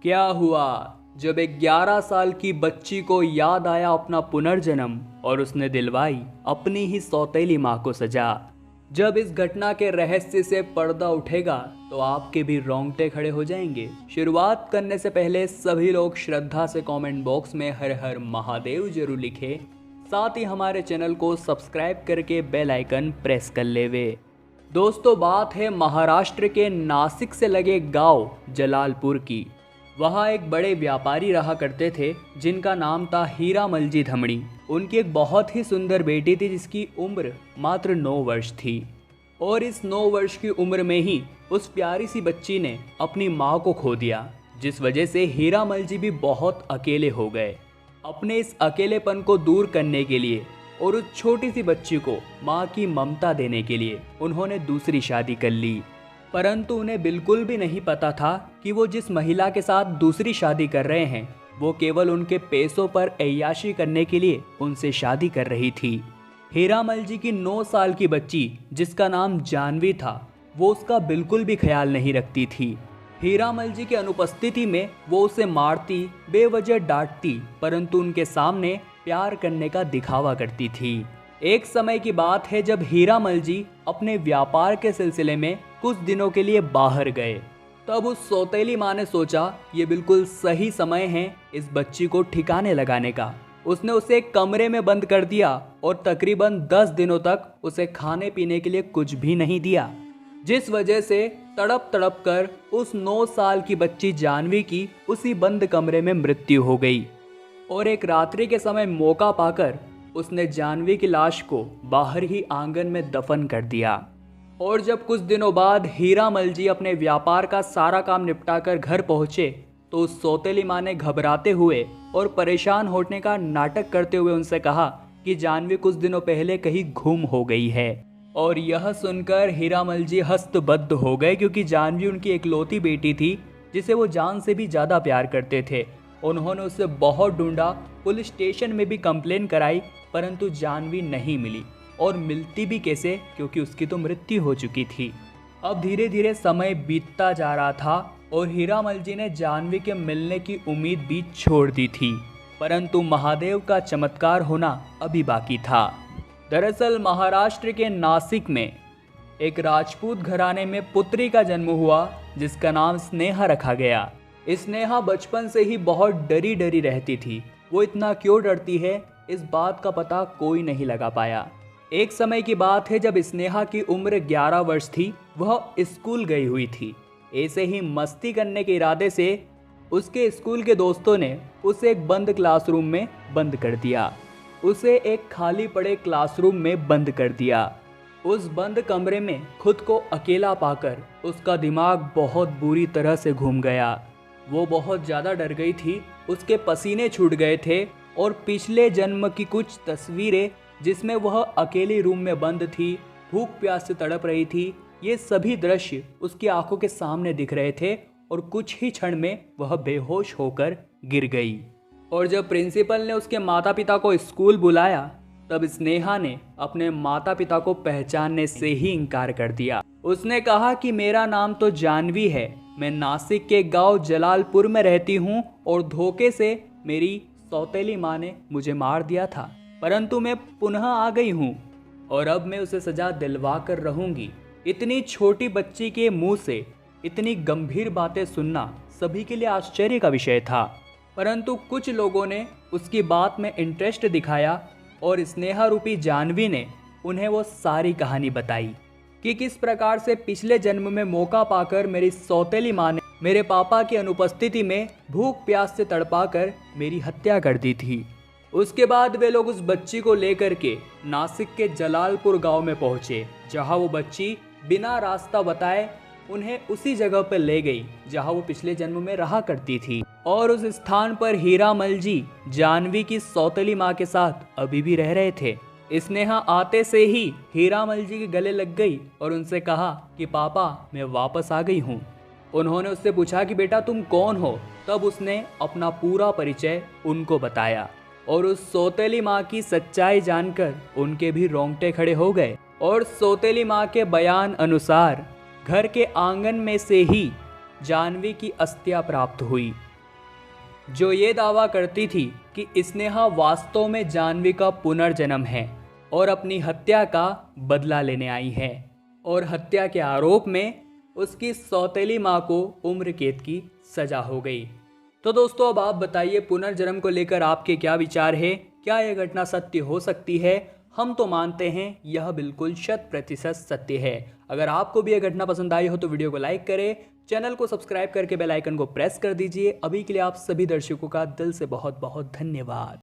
क्या हुआ जब एक 11 साल की बच्ची को याद आया अपना पुनर्जन्म और उसने दिलवाई अपनी ही सौतेली माँ को सजा। जब इस घटना के रहस्य से पर्दा उठेगा तो आपके भी रोंगटे खड़े हो जाएंगे। शुरुआत करने से पहले सभी लोग श्रद्धा से कमेंट बॉक्स में हर हर महादेव जरूर लिखें। साथ ही हमारे चैनल को सब्सक्राइब करके बेल आइकन प्रेस कर लेवे। दोस्तों, बात है महाराष्ट्र के नासिक से लगे गांव जलालपुर की। वहाँ एक बड़े व्यापारी रहा करते थे जिनका नाम था हीरामलजी धमड़ी। उनकी एक बहुत ही सुंदर बेटी थी जिसकी उम्र मात्र 9 वर्ष थी। और इस 9 वर्ष की उम्र में ही उस प्यारी सी बच्ची ने अपनी माँ को खो दिया, जिस वजह से हीरामलजी भी बहुत अकेले हो गए। अपने इस अकेलेपन को दूर करने के लिए और उस छोटी सी बच्ची को माँ की ममता देने के लिए उन्होंने दूसरी शादी कर ली। परंतु उन्हें बिल्कुल भी नहीं पता था कि वो जिस महिला के साथ दूसरी शादी कर रहे हैं वो केवल उनके पैसों पर ऐयाशी करने के लिए उनसे शादी कर रही थी। हीरामलजी की 9 साल की बच्ची जिसका नाम जानवी था, वो उसका बिल्कुल भी ख्याल नहीं रखती थी। हीरामलजी की अनुपस्थिति में वो उसे मारती, बेवजह डांटती, परंतु उनके सामने प्यार करने का दिखावा करती थी। एक समय की बात है जब हीरामलजी अपने व्यापार के सिलसिले में कुछ दिनों के लिए बाहर गए। तब उस सौतेली माँ ने सोचा ये बिल्कुल सही समय है इस बच्ची को ठिकाने लगाने का। उसने उसे एक कमरे में बंद कर दिया और तकरीबन 10 दिनों तक उसे खाने पीने के लिए कुछ भी नहीं दिया, जिस वजह से तड़प तड़प कर उस 9 साल की बच्ची जानवी की उसी बंद कमरे में मृत्यु हो गई। और एक रात्रि के समय मौका पाकर उसने जानवी की लाश को बाहर ही आंगन में दफन कर दिया। और जब कुछ दिनों बाद हीरामलजी अपने व्यापार का सारा काम निपटाकर घर पहुंचे तो उस सौतेली माँ ने घबराते हुए और परेशान होने का नाटक करते हुए उनसे कहा कि जानवी कुछ दिनों पहले कहीं गुम हो गई है। और यह सुनकर हीरामलजी हस्तबद्ध हो गए, क्योंकि जानवी उनकी इकलौती बेटी थी जिसे वो जान से भी ज़्यादा प्यार करते थे। उन्होंने उसे बहुत ढूंढा, पुलिस स्टेशन में भी कंप्लेन कराई, परंतु जानवी नहीं मिली। और मिलती भी कैसे, क्योंकि उसकी तो मृत्यु हो चुकी थी। अब धीरे धीरे समय बीतता जा रहा था और हीरामलजी ने जानवी के मिलने की उम्मीद भी छोड़ दी थी, परंतु महादेव का चमत्कार होना अभी बाकी था। दरअसल महाराष्ट्र के नासिक में एक राजपूत घराने में पुत्री का जन्म हुआ जिसका नाम स्नेहा रखा गया। स्नेहा बचपन से ही बहुत डरी डरी रहती थी। वो इतना क्यों डरती है इस बात का पता कोई नहीं लगा पाया। एक समय की बात है जब स्नेहा की उम्र 11 वर्ष थी। वह स्कूल गई हुई थी। ऐसे ही मस्ती करने के इरादे से उसके स्कूल के दोस्तों ने उसे एक बंद क्लासरूम में बंद कर दिया। उसे एक खाली पड़े क्लासरूम में बंद कर दिया। उस बंद कमरे में खुद को अकेला पाकर उसका दिमाग बहुत बुरी तरह से घूम गया। वो बहुत ज़्यादा डर गई थी। उसके पसीने छूट गए थे और पिछले जन्म की कुछ तस्वीरें जिसमें वह अकेली रूम में बंद थी, भूख प्यास से तड़प रही थी, ये सभी दृश्य उसकी आंखों के सामने दिख रहे थे। और कुछ ही क्षण में वह बेहोश होकर गिर गई। और जब प्रिंसिपल ने उसके माता पिता को स्कूल बुलाया तब स्नेहा ने अपने माता पिता को पहचानने से ही इनकार कर दिया। उसने कहा कि मेरा नाम तो जानवी है, मैं नासिक के गांव जलालपुर में रहती हूँ और धोखे से मेरी सौतेली माँ ने मुझे मार दिया था, परंतु मैं पुनः आ गई हूँ और अब मैं उसे सजा दिलवा कर रहूंगी। इतनी छोटी बच्ची के मुंह से इतनी गंभीर बातें सुनना सभी के लिए आश्चर्य का विषय था, परंतु कुछ लोगों ने उसकी बात में इंटरेस्ट दिखाया और स्नेहा रूपी जानवी ने उन्हें वो सारी कहानी बताई कि किस प्रकार से पिछले जन्म में मौका पाकर मेरी सौतेली माँ ने मेरे पापा की अनुपस्थिति में भूख प्यास से तड़पाकर मेरी हत्या कर दी थी। उसके बाद वे लोग उस बच्ची को लेकर के नासिक के जलालपुर गांव में पहुंचे, जहां वो बच्ची बिना रास्ता बताए उन्हें उसी जगह पर ले गई जहां वो पिछले जन्म में रहा करती थी। और उस स्थान पर हीरामलजी जानवी की सौतेली माँ के साथ अभी भी रह रहे थे। स्नेहा आते से ही हीरामलजी के गले लग गई और उनसे कहा कि पापा मैं वापस आ गई हूँ। उन्होंने उससे पूछा कि बेटा तुम कौन हो। तब उसने अपना पूरा परिचय उनको बताया और उस सौतेली माँ की सच्चाई जानकर उनके भी रोंगटे खड़े हो गए। और सौतेली माँ के बयान अनुसार घर के आंगन में से ही जानवी की अस्थियां प्राप्त हुई जो ये दावा करती थी कि स्नेहा वास्तव में जाह्नवी का पुनर्जन्म है और अपनी हत्या का बदला लेने आई है, और हत्या के आरोप में उसकी सौतेली मां को उम्र कैद की सजा हो गई। तो दोस्तों अब आप बताइए, पुनर्जन्म को लेकर आपके क्या विचार है? क्या यह घटना सत्य हो सकती है? हम तो मानते हैं यह बिल्कुल 100% सत्य है। अगर आपको भी यह घटना पसंद आई हो तो वीडियो को लाइक करें, चैनल को सब्सक्राइब करके बेल आइकन को प्रेस कर दीजिए। अभी के लिए आप सभी दर्शकों का दिल से बहुत बहुत धन्यवाद।